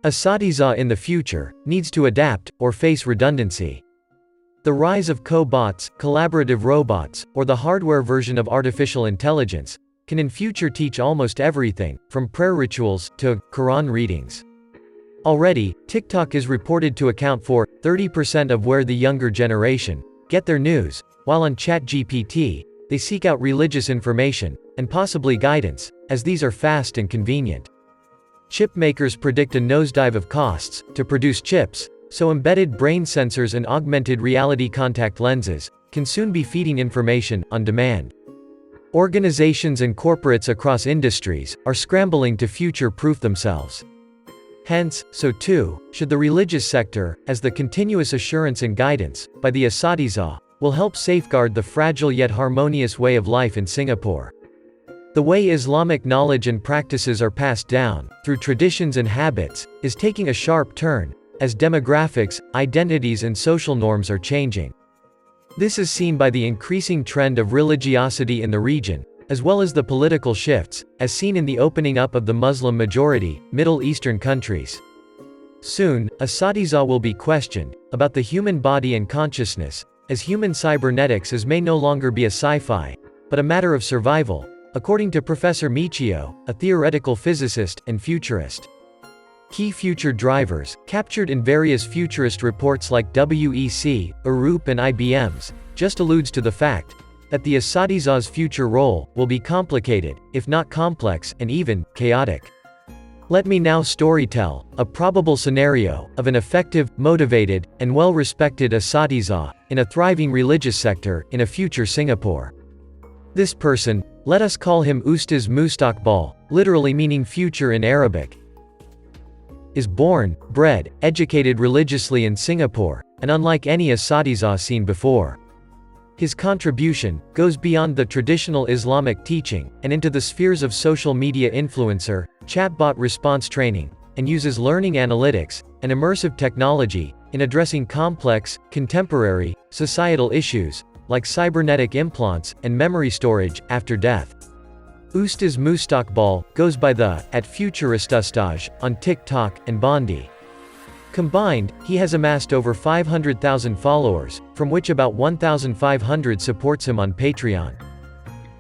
Asatizah in the future needs to adapt or face redundancy. The rise of cobots, collaborative robots, or the hardware version of artificial intelligence can in future teach almost everything, from prayer rituals to Quran readings. Already, TikTok is reported to account for 30% of where the younger generation get their news, while on ChatGPT, they seek out religious information and possibly guidance, as these are fast and convenient. Chip makers predict a nosedive of costs to produce chips, so embedded brain sensors and augmented reality contact lenses can soon be feeding information on demand. Organizations and corporates across industries are scrambling to future-proof themselves. Hence, so too, should the religious sector, as the continuous assurance and guidance by the Asatizah will help safeguard the fragile yet harmonious way of life in Singapore. The way Islamic knowledge and practices are passed down, through traditions and habits, is taking a sharp turn, as demographics, identities and social norms are changing. This is seen by the increasing trend of religiosity in the region, as well as the political shifts, as seen in the opening up of the Muslim-majority, Middle Eastern countries. Soon, Asatizah will be questioned about the human body and consciousness, as human cybernetics may no longer be a sci-fi, but a matter of survival, according to Professor Michio, a theoretical physicist and futurist. Key future drivers, captured in various futurist reports like WEC, Arup and IBM's, just alludes to the fact that the Asatizah's future role will be complicated, if not complex, and even chaotic. Let me now storytell a probable scenario of an effective, motivated, and well-respected Asatizah in a thriving religious sector in a future Singapore. This person, let us call him Ustaz Mustaqbal, literally meaning future in Arabic, is born, bred, educated religiously in Singapore, and unlike any Asatizah seen before. His contribution goes beyond the traditional Islamic teaching and into the spheres of social media influencer, chatbot response training, and uses learning analytics and immersive technology in addressing complex, contemporary, societal issues like cybernetic implants and memory storage after death. Ustaz Mustaqbal goes by the @Futuristustaj on TikTok and Bondi. Combined, he has amassed over 500,000 followers, from which about 1,500 supports him on Patreon.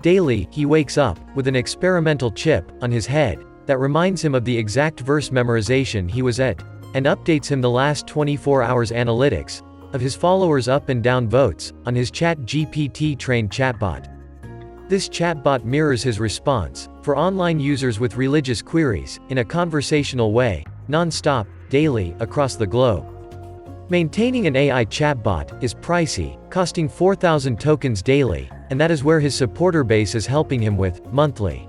Daily, he wakes up with an experimental chip on his head that reminds him of the exact verse memorization he was at, and updates him the last 24 hours analytics of his followers' up and down votes on his ChatGPT-trained chatbot. This chatbot mirrors his response for online users with religious queries in a conversational way, non-stop, daily, across the globe. Maintaining an AI chatbot is pricey, costing 4,000 tokens daily, and that is where his supporter base is helping him with, monthly.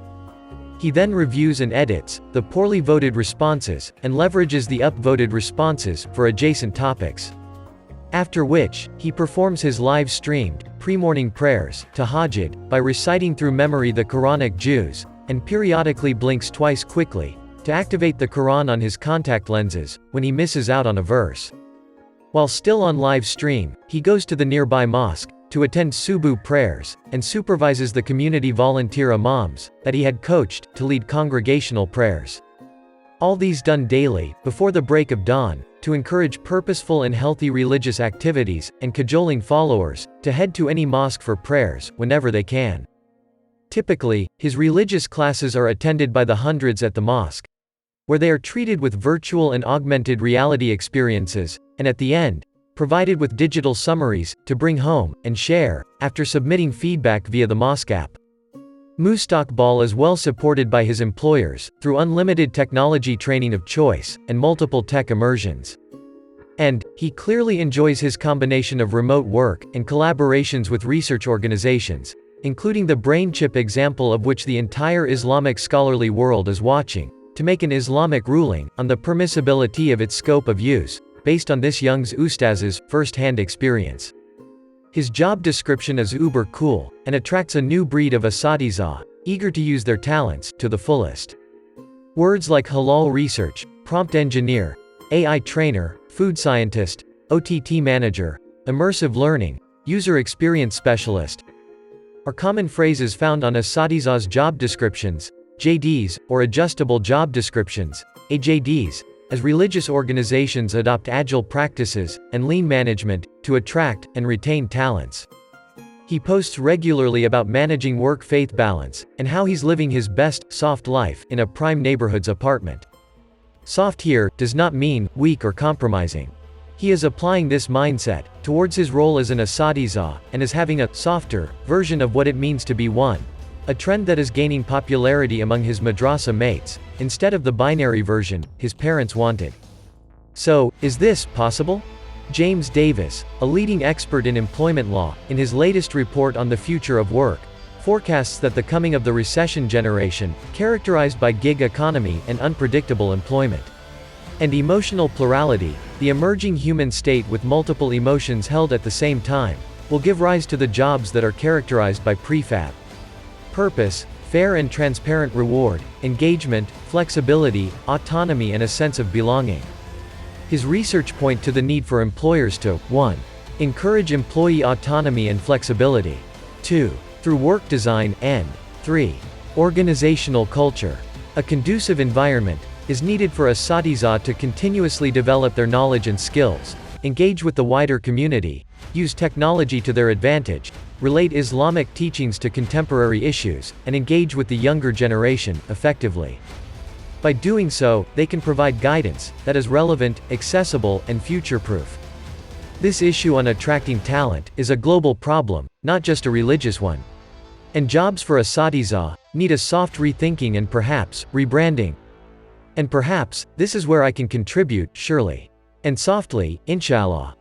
He then reviews and edits the poorly voted responses, and leverages the upvoted responses for adjacent topics. After which, he performs his live-streamed, pre-morning prayers, tahajjud, by reciting through memory the Quranic juz, and periodically blinks twice quickly, to activate the Quran on his contact lenses, when he misses out on a verse. While still on live stream, he goes to the nearby mosque, to attend subuh prayers, and supervises the community volunteer imams, that he had coached, to lead congregational prayers. All these done daily, before the break of dawn, to encourage purposeful and healthy religious activities, and cajoling followers to head to any mosque for prayers, whenever they can. Typically, his religious classes are attended by the hundreds at the mosque, where they are treated with virtual and augmented reality experiences, and at the end, provided with digital summaries to bring home and share, after submitting feedback via the mosque app. Mustaqbal is well supported by his employers, through unlimited technology training of choice, and multiple tech immersions. And, he clearly enjoys his combination of remote work, and collaborations with research organizations, including the brain chip example of which the entire Islamic scholarly world is watching, to make an Islamic ruling on the permissibility of its scope of use, based on this young ustaz's first-hand experience. His job description is uber cool, and attracts a new breed of Asatizah, eager to use their talents to the fullest. Words like halal research, prompt engineer, AI trainer, food scientist, OTT manager, immersive learning, user experience specialist are common phrases found on Asatizah's job descriptions, JDs, or adjustable job descriptions, AJDs, as religious organizations adopt agile practices and lean management to attract and retain talents. He posts regularly about managing work-faith balance and how he's living his best, soft life in a prime neighborhood's apartment. Soft here does not mean weak or compromising. He is applying this mindset towards his role as an Asatizah and is having a softer version of what it means to be one, a trend that is gaining popularity among his madrasa mates, instead of the binary version his parents wanted. So, is this possible? James Davis, a leading expert in employment law, in his latest report on the future of work, forecasts that the coming of the recession generation, characterized by gig economy and unpredictable employment, and emotional plurality, the emerging human state with multiple emotions held at the same time, will give rise to the jobs that are characterized by prefab. Purpose, fair and transparent reward, engagement, flexibility, autonomy and a sense of belonging. His research point to the need for employers to 1. Encourage employee autonomy and flexibility. 2. Through work design, and 3. Organizational culture. A conducive environment is needed for Asatizah to continuously develop their knowledge and skills, engage with the wider community, use technology to their advantage, relate Islamic teachings to contemporary issues, and engage with the younger generation effectively. By doing so, they can provide guidance that is relevant, accessible, and future-proof. This issue on attracting talent is a global problem, not just a religious one. And jobs for Asatizah need a soft rethinking and perhaps rebranding. And perhaps this is where I can contribute, surely. And softly, inshallah.